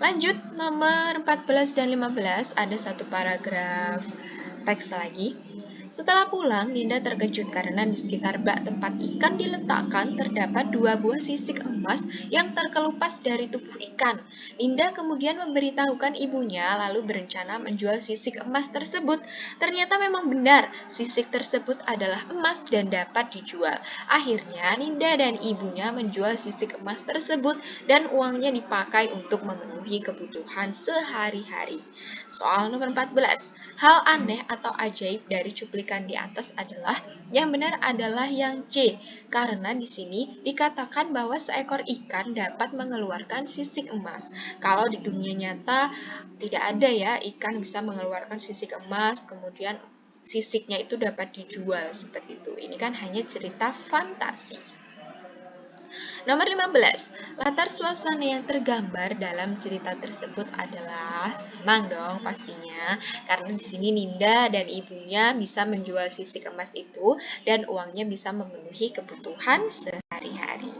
Lanjut, nomor 14 dan 15 ada satu paragraf teks lagi. Setelah pulang, Ninda terkejut karena di sekitar bak tempat ikan diletakkan terdapat 2 buah sisik emas yang terkelupas dari tubuh ikan. Ninda kemudian memberitahukan ibunya lalu berencana menjual sisik emas tersebut. Ternyata memang benar, sisik tersebut adalah emas dan dapat dijual. Akhirnya, Ninda dan ibunya menjual sisik emas tersebut dan uangnya dipakai untuk memenuhi kebutuhan sehari-hari. Soal nomor 14. Hal aneh atau ajaib dari cuplikan di atas adalah yang benar adalah yang C, karena di sini dikatakan bahwa seekor ikan dapat mengeluarkan sisik emas. Kalau di dunia nyata tidak ada ya ikan bisa mengeluarkan sisik emas, kemudian sisiknya itu dapat dijual seperti itu. Ini kan hanya cerita fantasi. Nomor 15. Latar suasana yang tergambar dalam cerita tersebut adalah senang dong pastinya, karena di sini Ninda dan ibunya bisa menjual sisik emas itu dan uangnya bisa memenuhi kebutuhan sehari-hari.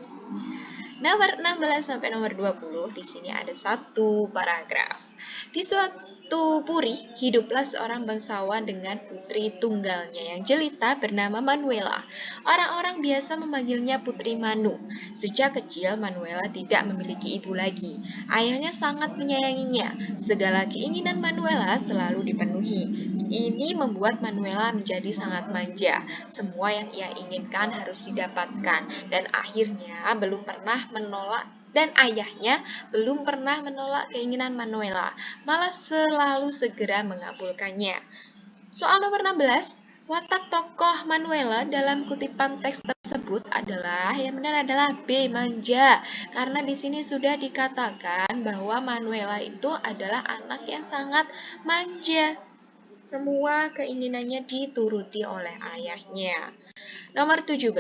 Nomor 16 sampai nomor 20 di sini ada satu paragraf. Di suatu puri, hiduplah seorang bangsawan dengan putri tunggalnya yang jelita bernama Manuela. Orang-orang biasa memanggilnya Putri Manu. Sejak kecil, Manuela tidak memiliki ibu lagi. Ayahnya sangat menyayanginya. Segala keinginan Manuela selalu dipenuhi. Ini membuat Manuela menjadi sangat manja. Semua yang ia inginkan harus didapatkan, dan akhirnya belum pernah menolak dan ayahnya belum pernah menolak keinginan Manuela, malah selalu segera mengabulkannya. Soal nomor 16, watak tokoh Manuela dalam kutipan teks tersebut adalah yang benar adalah B, manja. Karena di sini sudah dikatakan bahwa Manuela itu adalah anak yang sangat manja. Semua keinginannya dituruti oleh ayahnya. Nomor 17.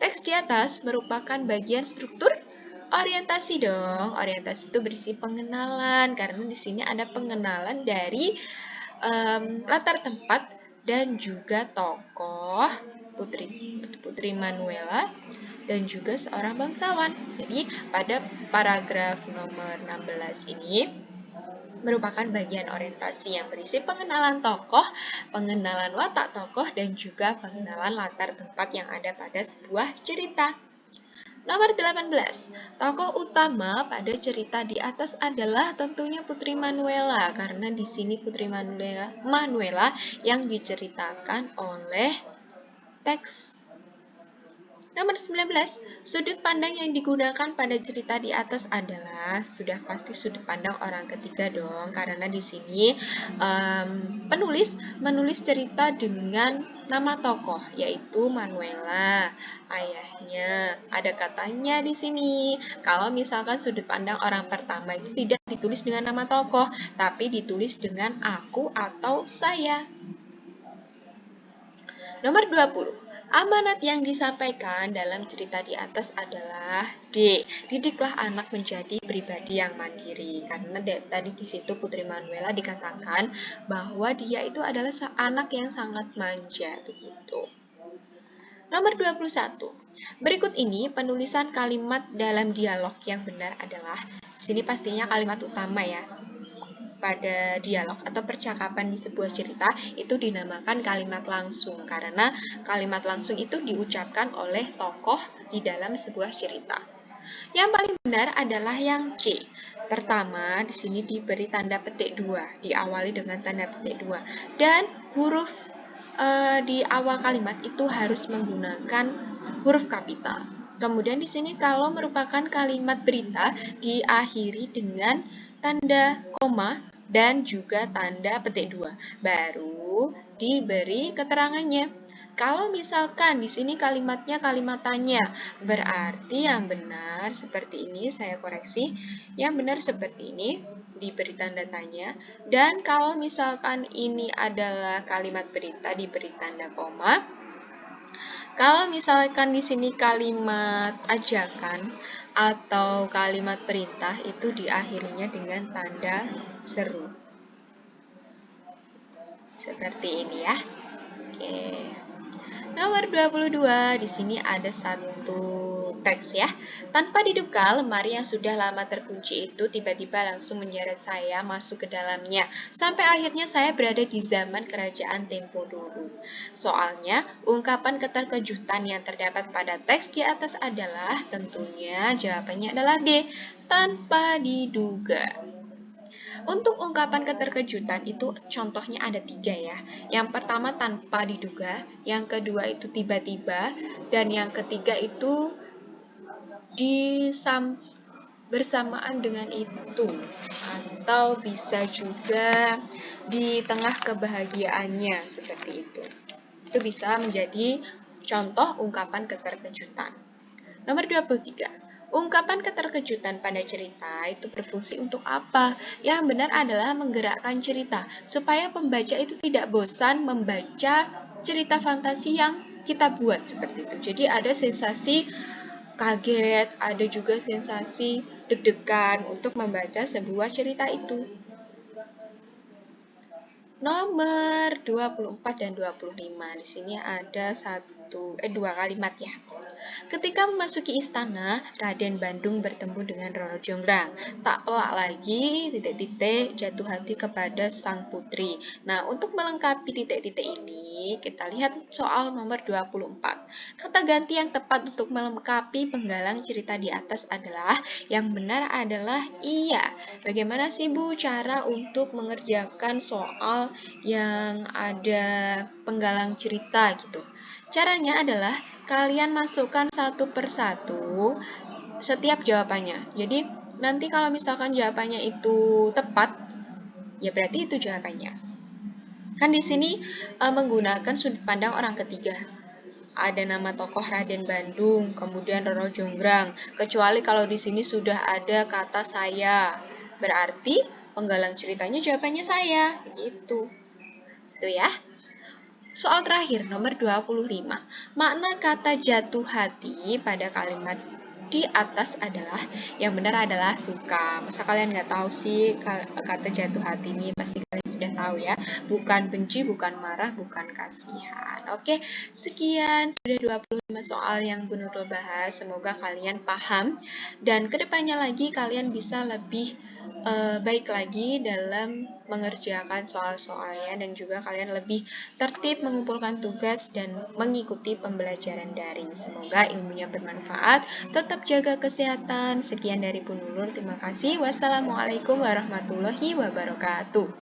Teks di atas merupakan bagian struktur orientasi dong. Orientasi itu berisi pengenalan karena di sini ada pengenalan dari latar tempat dan juga tokoh Putri Manuela dan juga seorang bangsawan. Jadi pada paragraf nomor 16 ini merupakan bagian orientasi yang berisi pengenalan tokoh, pengenalan watak tokoh, dan juga pengenalan latar tempat yang ada pada sebuah cerita. Nomor 18. Tokoh utama pada cerita di atas adalah tentunya Putri Manuela, karena di sini Putri Manuela yang diceritakan oleh teks. Nomor 19. Sudut pandang yang digunakan pada cerita di atas adalah sudah pasti sudut pandang orang ketiga dong, karena di sini penulis menulis cerita dengan nama tokoh yaitu Manuela, ayahnya. Ada katanya di sini. Kalau misalkan sudut pandang orang pertama itu tidak ditulis dengan nama tokoh, tapi ditulis dengan aku atau saya. Nomor 20. Amanat yang disampaikan dalam cerita di atas adalah D. Didiklah anak menjadi pribadi yang mandiri. Karena tadi di situ Putri Manuela dikatakan bahwa dia itu adalah anak yang sangat manja begitu. Nomor 21. Berikut ini penulisan kalimat dalam dialog yang benar adalah, di sini pastinya kalimat utama ya. Pada dialog atau percakapan di sebuah cerita itu dinamakan kalimat langsung karena kalimat langsung itu diucapkan oleh tokoh di dalam sebuah cerita. Yang paling benar adalah yang C. Pertama, di sini diberi tanda petik 2, diawali dengan tanda petik 2 dan huruf di awal kalimat itu harus menggunakan huruf kapital. Kemudian di sini kalau merupakan kalimat berita diakhiri dengan tanda koma dan juga tanda petik 2. Baru diberi keterangannya. Kalau misalkan di sini kalimatnya kalimat tanya, berarti yang benar seperti ini, saya koreksi. Yang benar seperti ini, diberi tanda tanya. Dan kalau misalkan ini adalah kalimat berita, diberi tanda koma. Kalau misalkan di sini kalimat ajakan atau kalimat perintah itu diakhirinya dengan tanda seru. Seperti ini ya. Oke. Nomor 22, di sini ada satu teks ya. Tanpa diduga, lemari yang sudah lama terkunci itu tiba-tiba langsung menyeret saya masuk ke dalamnya. Sampai akhirnya saya berada di zaman kerajaan Tempo dulu. Soalnya, ungkapan keterkejutan yang terdapat pada teks di atas adalah tentunya jawabannya adalah D. Tanpa diduga. Untuk ungkapan keterkejutan itu contohnya ada 3 ya. Yang pertama tanpa diduga, yang kedua itu tiba-tiba, dan yang ketiga itu bersamaan dengan itu. Atau bisa juga di tengah kebahagiaannya seperti itu. Itu bisa menjadi contoh ungkapan keterkejutan. Nomor 23. Ungkapan keterkejutan pada cerita itu berfungsi untuk apa? Yang benar adalah menggerakkan cerita, supaya pembaca itu tidak bosan membaca cerita fantasi yang kita buat seperti itu. Jadi ada sensasi kaget, ada juga sensasi deg-degan untuk membaca sebuah cerita itu. Nomor 24 dan 25. Di sini ada dua kalimat ya. Ketika memasuki istana, Raden Bandung bertemu dengan Roro Jonggrang. Tak pelak lagi, titik-titik jatuh hati kepada sang putri. Nah, untuk melengkapi titik-titik ini, kita lihat soal nomor 24. Kata ganti yang tepat untuk melengkapi penggalang cerita di atas adalah, yang benar adalah iya. Bagaimana sih Bu cara untuk mengerjakan soal yang ada penggalang cerita gitu? Caranya adalah kalian masukkan satu persatu setiap jawabannya. Jadi nanti kalau misalkan jawabannya itu tepat, ya berarti itu jawabannya. Kan di sini menggunakan sudut pandang orang ketiga. Ada nama tokoh Raden Bandung, kemudian Roro Jonggrang. Kecuali kalau di sini sudah ada kata saya, berarti penggalang ceritanya jawabannya saya, gitu. Itu ya. Soal terakhir, nomor 25. Makna kata jatuh hati pada kalimat di atas adalah, yang benar adalah suka. Masa kalian nggak tahu sih kata jatuh hati ini? Pasti kalian sudah tahu ya. Bukan benci, bukan marah, bukan kasihan. Oke, sekian sudah 25 soal yang Bu Nurul bahas. Semoga kalian paham. Dan kedepannya lagi kalian bisa lebih baik lagi dalam mengerjakan soal-soalnya, dan juga kalian lebih tertib mengumpulkan tugas dan mengikuti pembelajaran daring. Semoga ilmunya bermanfaat. Tetap jaga kesehatan. Sekian dari Bu Nurul. Terima kasih. Wassalamualaikum warahmatullahi wabarakatuh.